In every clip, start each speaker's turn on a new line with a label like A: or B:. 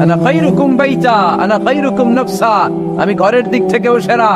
A: আনা খায়রুকুম বাইতা আনা খায়রুকুম নাফসা, আমি ঘরের দিক থেকেও সেরা,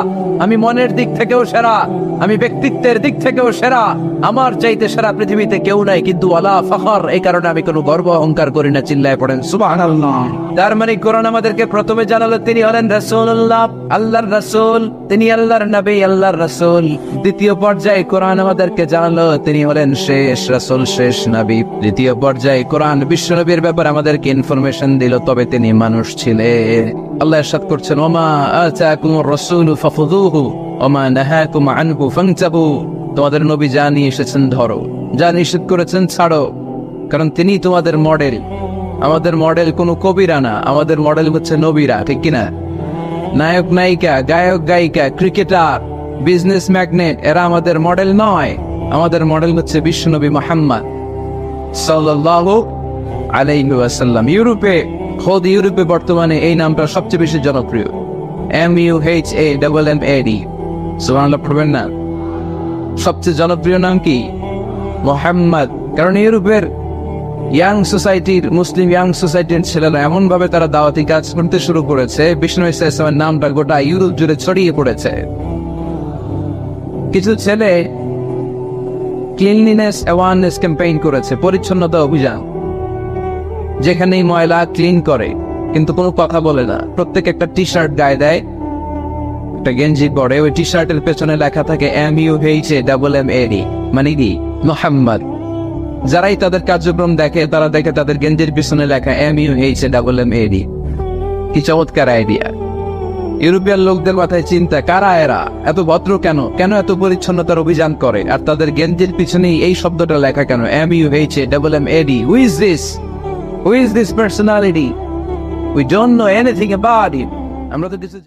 A: আমি মনের দিক থেকেও সেরা, আমি ব্যক্তিত্বের দিক থেকেও সেরা, আমার চাইতে সেরা পৃথিবীতে কেউ নাই। কিন্তু ওয়ালা ফখর, এই কারণে আমি কোনো গর্ব অহংকার করি না। চিল্লায় পড়েন সুবহানাল্লাহ। তার মানে কোরআন আমাদেরকে প্রথমে জানালো তিনি হলেন রাসূলুল্লাহ, আল্লাহর রাসূল, তিনি আল্লাহর নবী, আল্লাহর রাসূল। দ্বিতীয় পর্যায়ে কোরআন আমাদেরকে জানালো তিনি হলেন শেষ রাসূল, শেষ নবী। তৃতীয় পর্যায়ে কোরআন বিশ্ব নবীর ব্যাপারে আমাদেরকে ইনফরমেশন দিল, তবে তিনি মানুষ ছিলেন। আল্লাহ ইরশাদ করছেন, ওমা আতাকুমুর রাসূলু ফাখুযুহু ওমা নাহাকুম আনহু ফান্তাহু। তোমাদের নবী যা নিয়ে এসেছেন ধরো, যা নিষেধ করেছেন ছাড়ো, কারণ তিনি তোমাদের মডেল। আমাদের মডেল কোনো কবিরা না, আমাদের মডেল হচ্ছে নবীরা, ঠিক কিনা? নায়ক নায়িকা, গায়ক গায়িকা, ক্রিকেটার, বিজনেস ম্যাগনেট, এরা আমাদের মডেল নয়। আমাদের মডেল হচ্ছে বিশ্বনবী মুহাম্মদ সাল্লাল্লাহু আলাইহি ওয়াসাল্লাম। খোদ ইউরোপে বর্তমানে এই নামটা সবচেয়ে বেশি জনপ্রিয়, MUHAMMAD। সুবহানাল্লাহ পড়বেন না? সবচেয়ে জনপ্রিয় নাম কি? মুহাম্মদ। কারণ ইউরোপের ইয়াং সোসাইটির, মুসলিম ইয়াং সোসাইটির ছেলেরা এমন ভাবে তারা দাওয়াতি কাজ করতে শুরু করেছে, বিষ্ণু ইসলামের নামটা গোটা ইউরোপ জুড়ে ছড়িয়ে পড়েছে। কিছু ছেলে ক্লিনলিনেস অ্যাওয়ারনেস ক্যাম্পেইন করেছে, পরিচ্ছন্নতা অভিযান, যেখানেই ময়লা ক্লিন করে, কিন্তু কোনো কথা বলে না। প্রত্যেক একটা টি শার্ট গায়ে দেয়, একটা গেঞ্জি পরে, ওই টি শার্টের পেছনে লেখা থাকে MUHAMMAD, মানে কি? মুহাম্মদ। যারাই তাদের কার্যক্রম দেখে, তারা দেখে তাদের গেঞ্জির পিছনে লেখা MUHAMMAD। কি চমৎকার আইডিয়া! ইউরোপিয়ান লোকদের মাথায় চিন্তা, কারা এরা, এত ভদ্র কেন, কেন এত পরিচ্ছন্নতার অভিযান করে, আর তাদের গেঞ্জির পিছনেই এই শব্দটা লেখা কেন, MUHAMMAD? Who is this? Who is this personality? We don't know anything about it. আমরা তো কিছু